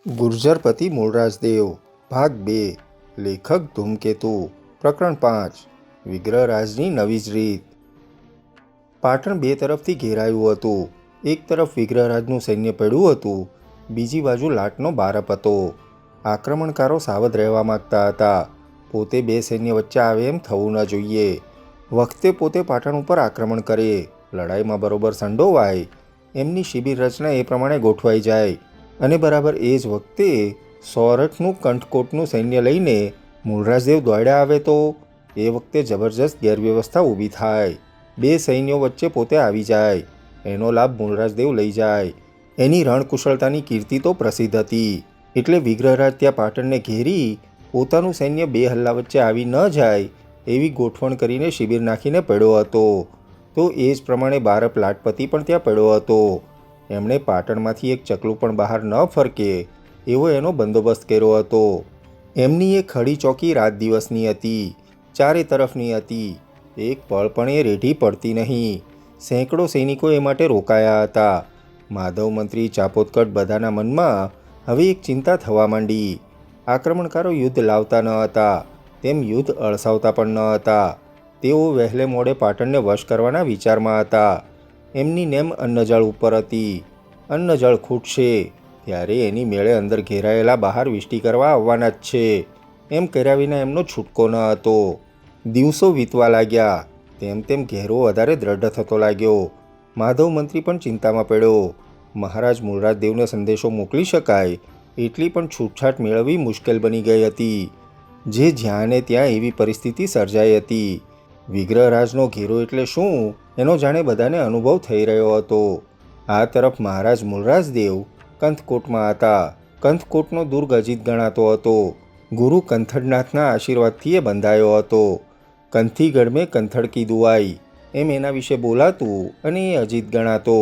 ગુર્જરપતિ મૂળરાજદેવ ભાગ 2 લેખક ધૂમકેતુ પ્રકરણ 5 વિગ્રહરાજની નવી જ રીત। પાટણ બે તરફથી ઘેરાયું હતું। એક તરફ વિગ્રહરાજનું સૈન્ય પડ્યું હતું, બીજી બાજુ લાટનો બારપ હતો। આક્રમણકારો સાવધ રહેવા માગતા હતા। પોતે બે સૈન્ય વચ્ચે આવે એમ થવું ન જોઈએ। વખતે પોતે પાટણ ઉપર આક્રમણ કરે, લડાઈમાં બરોબર સંડોવાય, એમની શિબિર રચના એ પ્રમાણે ગોઠવાઈ જાય અને બરાબર એ જ વખતે સોરઠનું કંઠકોટનું સૈન્ય લઈને મૂળરાજદેવ દોડ્યા આવે તો એ વખતે જબરજસ્ત ગેરવ્યવસ્થા ઊભી થાય। બે સૈન્યો વચ્ચે પોતે આવી જાય, એનો લાભ મૂળરાજદેવ લઈ જાય। એની રણકુશળતાની કીર્તિ તો પ્રસિદ્ધ હતી, એટલે વિગ્રહરાજ ત્યાં પાટણને ઘેરી પોતાનું સૈન્ય બે હલ્લા વચ્ચે આવી ન જાય એવી ગોઠવણ કરીને શિબિર નાખીને પડ્યો હતો। તો એ જ પ્રમાણે બારપ લાટપતિ પણ ત્યાં પડ્યો હતો। એમણે પાટણમાંથી એક ચકલું પણ બહાર ન ફરકે એવો એનો બંદોબસ્ત કર્યો હતો। એમની એ ખડી ચોકી રાત દિવસની હતી, ચારે તરફની હતી, એક પળ પણ એ રેઢી પડતી નહીં। સેંકડો સૈનિકો એ માટે રોકાયા હતા। માધવ મંત્રી ચાપોદકટ બધાના મનમાં હવે એક ચિંતા થવા માંડી। આક્રમણકારો યુદ્ધ લાવતા ન હતા, તેમ યુદ્ધ અળસાવતા પણ ન હતા। તેઓ વહેલે મોડે પાટણને વશ કરવાના વિચારમાં હતા। એમની નેમ અન્નજળ ઉપર હતી। અન્નજળ ખૂટશે ત્યારે એની મેળે અંદર ઘેરાયેલા બહાર વિષ્ટિ કરવા આવવાના જ છે, એમ કર્યા વિના એમનો છૂટકો ન હતો। દિવસો વીતવા લાગ્યા, તેમ તેમ ઘેરો વધારે દ્રઢ થતો લાગ્યો। માધવ મંત્રી પણ ચિંતામાં પડ્યો। મહારાજ મૂળરાજદેવને સંદેશો મોકલી શકાય એટલી પણ છૂટછાટ મેળવવી મુશ્કેલ બની ગઈ હતી। જે જ્યાં ને ત્યાં એવી પરિસ્થિતિ સર્જાઈ હતી। વિગ્રહરાજનો ઘેરો એટલે શું એનો જાણે બધાને અનુભવ થઈ રહ્યો હતો। આ તરફ મહારાજ મૂળરાજદેવ કંથકોટમાં હતા। કંથકોટનો દુર્ગ અજીત ગણાતો હતો। ગુરુ કંથળનાથના આશીર્વાદથી એ બંધાયો હતો। કંથીગઢ મેં કંથળ કી દુઆઈ એમ એના વિશે બોલાતું અને એ અજીત ગણાતો।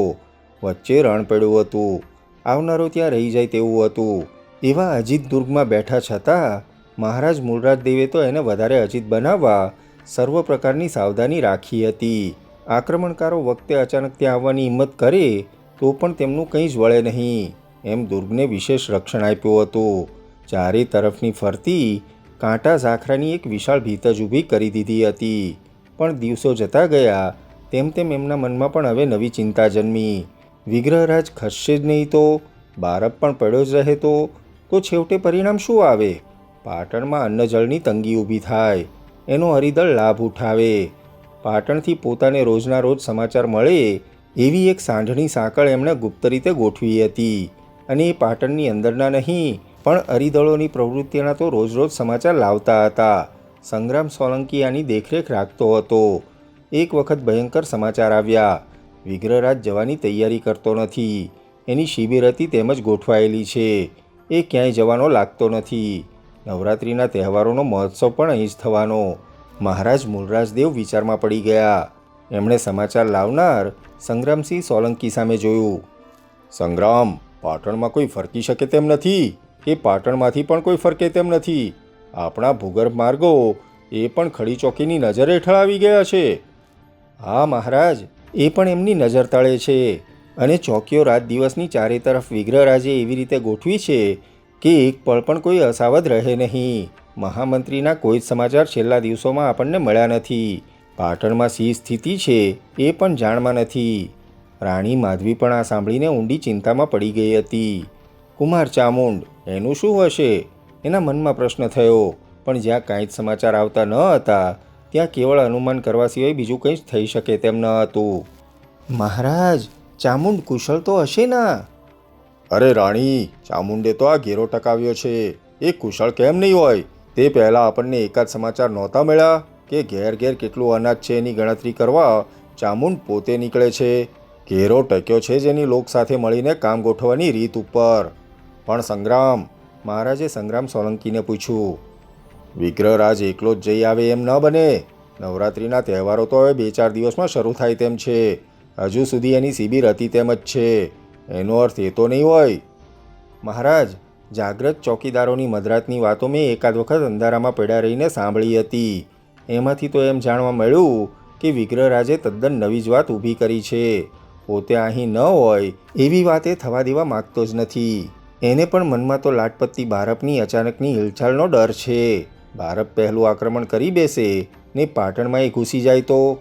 વચ્ચે રણ પડ્યું હતું, આવનારો ત્યાં રહી જાય તેવું હતું। એવા અજીત દુર્ગમાં બેઠા છતાં મહારાજ મૂળરાજદેવે તો એને વધારે અજીત બનાવવા સર્વ પ્રકારની સાવધાની રાખી હતી। આક્રમણકારો વખતે અચાનક ત્યાં આવવાની હિંમત કરે તો પણ તેમનું કંઈ જ વળે નહીં એમ દુર્ગને વિશેષ રક્ષણ આપ્યું હતું। ચારે તરફની ફરતી કાંટા ઝાખરાની એક વિશાળ ભીત જ ઊભી કરી દીધી હતી। પણ દિવસો જતા ગયા તેમ તેમ એમના મનમાં પણ હવે નવી ચિંતા જન્મી। વિગ્રહરાજ ખસશે જ નહીં તો, બારપ પણ પડ્યો જ રહે તો છેવટે પરિણામ શું આવે? પાટણમાં અન્નજળની તંગી ઊભી થાય, એનો હરિદળ લાભ ઉઠાવે। પાટણથી પોતાને રોજના રોજ સમાચાર મળે એવી એક સાંઢણી સાંકળ એમણે ગુપ્ત રીતે ગોઠવી હતી અને એ પાટણની અંદરના નહીં પણ હરિદળોની પ્રવૃત્તિના તો રોજ રોજ સમાચાર લાવતા હતા। સંગ્રામ સોલંકી આની દેખરેખ રાખતો હતો। એક વખત ભયંકર સમાચાર આવ્યા, વિગ્રહરાજ જવાની તૈયારી કરતો નથી, એની શિબિર હતી તેમ જ ગોઠવાયેલી છે, એ ક્યાંય જવાનો લાગતો નથી। નવરાત્રિના તહેવારોનો મહોત્સવ પણ અહીં જ થવાનો। મહારાજ મૂળરાજદેવ વિચારમાં પડી ગયા। એમણે સમાચાર લાવનાર સંગ્રામસિંહ સોલંકી સામે જોયું। સંગ્રામ, પાટણમાં કોઈ ફરકી શકે તેમ નથી કે પાટણમાંથી પણ કોઈ ફરકે તેમ નથી। આપણા ભૂગર્ભ માર્ગો એ પણ ખડી ચોકીની નજર હેઠળ આવી ગયા છે। હા મહારાજ, એ પણ એમની નજર તળે છે અને ચોકીઓ રાત દિવસની ચારે તરફ વિગ્રહરાજે એવી રીતે ગોઠવી છે કે એક પળ પણ કોઈ અસાવધ રહે નહીં। મહામંત્રીના કોઈ જ સમાચાર છેલ્લા દિવસોમાં આપણને મળ્યા નથી। પાટણમાં શી સ્થિતિ છે એ પણ જાણમાં નથી। રાણી માધવી પણ આ સાંભળીને ઊંડી ચિંતામાં પડી ગઈ હતી। કુમાર ચામુંડ, એનું શું હશે? એના મનમાં પ્રશ્ન થયો। પણ જ્યાં કાંઈ જ સમાચાર આવતા ન હતા ત્યાં કેવળ અનુમાન કરવા સિવાય બીજું કંઈ જ થઈ શકે તેમ ન હતું। મહારાજ, ચામુંડ કુશળ તો હશે ના? અરે રાણી, ચામુંડે તો આ ઘેરો ટકાવ્યો છે, એ કુશળ કેમ નહીં હોય? તે પહેલાં આપણને એકાદ સમાચાર નહોતા મળ્યા કે ઘેર ઘેર કેટલું અનાજ છે એની ગણતરી કરવા ચામુંડ પોતે નીકળે છે। ઘેરો ટક્યો છે જેની લોક સાથે મળીને કામ ગોઠવવાની રીત ઉપર। પણ સંગ્રામ, મહારાજે સંગ્રામ સોલંકીને પૂછ્યું, વિગ્રહરાજ એકલો જ જઈ આવે એમ ન બને। નવરાત્રિના તહેવારો તો હવે 2-4 દિવસમાં શરૂ થાય તેમ છે, હજુ સુધી એની શિબિર હતી તેમ જ છે, એનો અર્થ એ તો નહીં હોય? મહારાજ, જાગ્રત ચોકીદારોની મધરાતની વાતો મેં એકાદ વખત અંધારામાં પડ્યા રહીને સાંભળી હતી। એમાંથી તો એમ જાણવા મળ્યું કે વિગ્રહરાજે તદ્દન નવી જ વાત ઊભી કરી છે। પોતે અહીં ન હોય એવી વાત એ થવા દેવા માગતો જ નથી। એને પણ મનમાં તો લાટપત્તી બારપની અચાનકની હિલચાલનો ડર છે. બારપ પહેલું આક્રમણ કરી બેસે ને પાટણમાં એ ઘૂસી જાય તો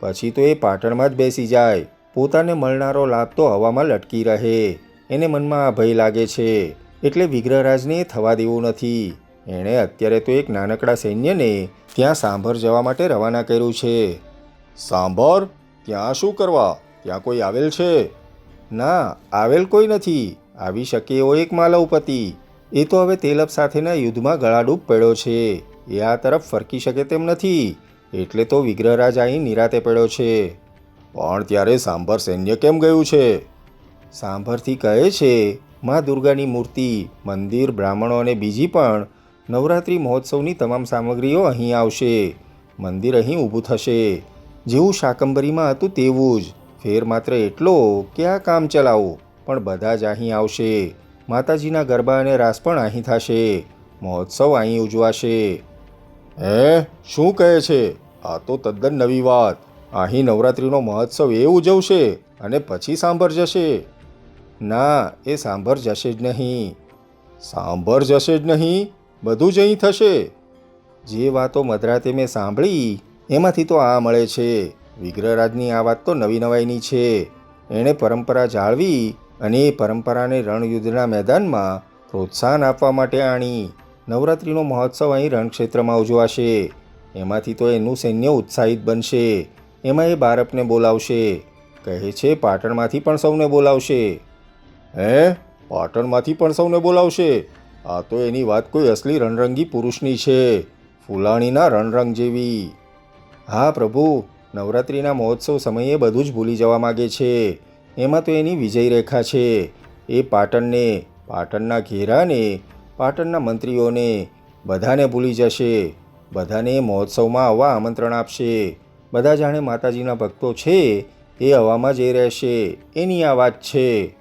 પછી તો એ પાટણમાં જ બેસી જાય. પોતાને મળનારો લાભ તો હવામાં લટકી રહે. એને મનમાં આ ભય લાગે છે. એટલે વિગ્રહરાજને એ થવા દેવું નથી. એણે અત્યારે તો એક નાનકડા સૈન્યને ત્યાં સાંભર જવા માટે રવાના કર્યું છે. સાંભર? ત્યાં શું કરવા? ત્યાં કોઈ આવેલ છે? ના, આવેલ કોઈ નથી. આવી શકે એવો એક માલવપતિ. એ તો હવે તેલપ સાથેના યુદ્ધમાં ગળાડૂબ પડ્યો છે. એ આ તરફ ફરકી શકે તેમ નથી. એટલે તો વિગ્રહરાજ અહીં નિરાતે પડ્યો છે. પણ ત્યારે સાંભર સૈન્ય કેમ ગયું છે? સાંભરથી કહે છે માં દુર્ગાની મૂર્તિ, મંદિર, બ્રાહ્મણો અને બીજી પણ નવરાત્રિ મહોત્સવની તમામ સામગ્રીઓ અહીં આવશે. મંદિર અહીં ઊભું થશે. જેવું શાકંભરીમાં હતું તેવું જ. ફેર માત્ર એટલો કે આ કામ ચલાવો પણ બધા જ અહીં આવશે. માતાજીના ગરબા અને રાસ પણ અહીં થશે. મહોત્સવ અહીં ઉજવાશે. હે? શું કહે છે? આ તો તદ્દન નવી વાત. અહીં નવરાત્રિનો મહોત્સવ એ ઉજવશે અને પછી સાંભર જશે? ના, એ સાંભર જશે જ નહીં. સાંભર જશે જ નહીં? બધું જ અહીં થશે? જે વાતો મધરાતે મેં સાંભળી એમાંથી તો આ મળે છે. વિગ્રહરાજની આ વાત તો નવી નવાઈની છે. એણે પરંપરા જાળવી અને એ પરંપરાને રણયુદ્ધના મેદાનમાં પ્રોત્સાહન આપવા માટે આણી. નવરાત્રિનો મહોત્સવ અહીં રણક્ષેત્રમાં ઉજવાશે. એમાંથી તો એનું સૈન્ય ઉત્સાહિત બનશે. એમાં એ બારપને બોલાવશે. કહે છે પાટણમાંથી પણ સૌને બોલાવશે. હે? પાટણમાંથી પણ સૌને બોલાવશે? આ તો એની વાત કોઈ અસલી રણરંગી પુરુષની છે. ફૂલાણીના રણરંગ જેવી. હા પ્રભુ, નવરાત્રિના મહોત્સવ સમયે બધું જ ભૂલી જવા માગે છે. એમાં તો એની વિજય રેખા છે. એ પાટણને, પાટણના ઘેરાને, પાટણના મંત્રીઓને બધાને ભૂલી જશે. બધાને મહોત્સવમાં આવવા આમંત્રણ આપશે. બધા જાણે માતાજીના ભક્તો છે એ હવામાં જઈ રહેશે. એની આ વાત છે.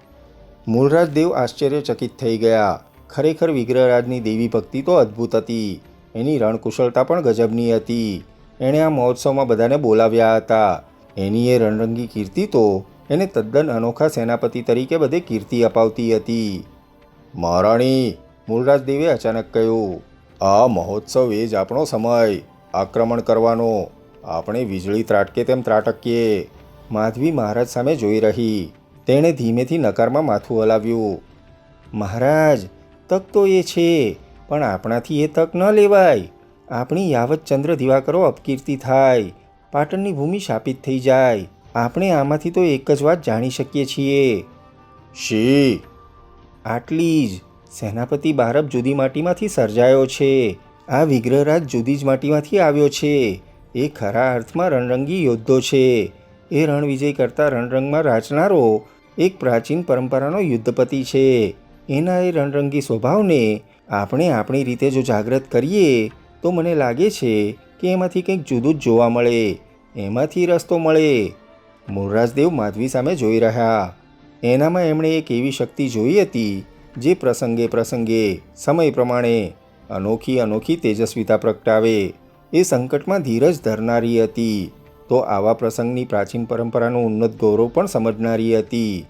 મૂળરાજ દેવ આશ્ચર્યચકિત થઈ ગયા. ખરેખર વિગ્રહરાજની દેવી ભક્તિ તો અદ્ભુત હતી. એની રણકુશળતા પણ ગજબની હતી. એણે આ મહોત્સવમાં બધાને બોલાવ્યા હતા. એની એ રણરંગી કીર્તિ તો એને તદ્દન અનોખા સેનાપતિ તરીકે બધે કીર્તિ અપાવતી હતી. મહારાણી, મૂળરાજ દેવે અચાનક કહ્યું, આ મહોત્સવ એ જ આપણો સમય. આક્રમણ કરવાનો. આપણે વીજળી ત્રાટકે તેમ ત્રાટકીએ. માધવી મહારાજ સામે જોઈ રહી. તેણે ધીમેથી નકારમાં માથું હલાવ્યું. મહારાજ, તક તો એ છે, પણ આપણાથી એ તક ન લેવાય. આપણી યાવત ચંદ્ર દિવાકરો અપકીર્તિ થાય, પાટણની ભૂમિ શાપિત થઈ જાય. આપણે આમાંથી તો એક જ વાત જાણી શકીએ છીએ. શી? આટલી જ. સેનાપતિ બારપ જુદી માટીમાંથી સર્જાયો છે. આ વિગ્રહરાજ જુદી જ માટીમાંથી આવ્યો છે. એ ખરા અર્થમાં રણરંગી યોદ્ધો છે. એ રણવિજય કરતા રણરંગમાં રાચનારો એક પ્રાચીન પરંપરાનો યુદ્ધપતિ છે. એના એ રણરંગી સ્વભાવને આપણે આપણી રીતે જો જાગૃત કરીએ તો મને લાગે છે કે એમાંથી કંઈક જુદું જ જોવા મળે. એમાંથી રસ્તો મળે. મૂળરાજદેવ માધવી સામે જોઈ રહ્યા. એનામાં એમણે એક એવી શક્તિ જોઈ હતી જે પ્રસંગે પ્રસંગે, સમય પ્રમાણે અનોખી તેજસ્વીતા પ્રગટાવે. એ સંકટમાં ધીરજ ધરનારી હતી તો આવા પ્રસંગની પ્રાચીન પરંપરાનું ઉન્નત ગૌરવ પણ સમજનારી હતી.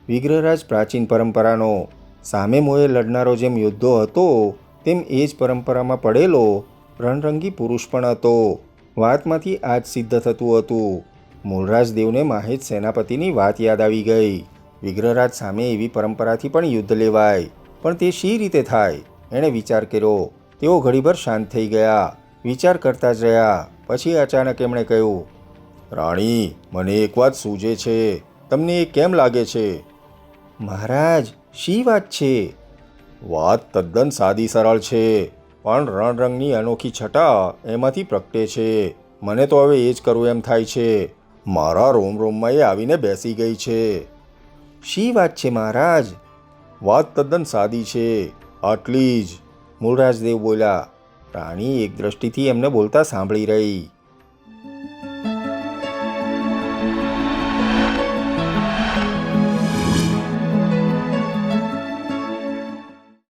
વિગ્રહરાજ પ્રાચીન પરંપરાનો સામે મોએ લડનારો જેમ યોદ્ધો હતો તેમ એ જ પરંપરામાં પડેલો રણરંગી પુરુષ પણ હતો. વાતમાંથી આ જ સિદ્ધ થતું હતું. મૂળરાજ દેવને માહેજ સેનાપતિની વાત યાદ આવી ગઈ. વિગ્રહરાજ સામે એવી પરંપરાથી પણ યુદ્ધ લેવાય, પણ તે શી રીતે થાય? એણે વિચાર કર્યો. તેઓ ઘડીભર શાંત થઈ ગયા. વિચાર કરતા જ રહ્યા. પછી અચાનક એમણે કહ્યું, રાણી, મને એક વાત સૂઝે છે. તમને એ કેમ લાગે છે? મહારાજ, શી વાત છે? વાત તદ્દન સાદી સરળ છે, પણ રણરંગની અનોખી છટા એમાંથી પ્રગટે છે. મને તો હવે એ જ કરવું એમ થાય છે. મારા રોમમાં એ આવીને બેસી ગઈ છે. શી વાત છે મહારાજ? વાત તદ્દન સાદી છે. આટલી જ. મૂળરાજદેવ બોલ્યા. રાણી એક દ્રષ્ટિથી એમને બોલતા સાંભળી રહી.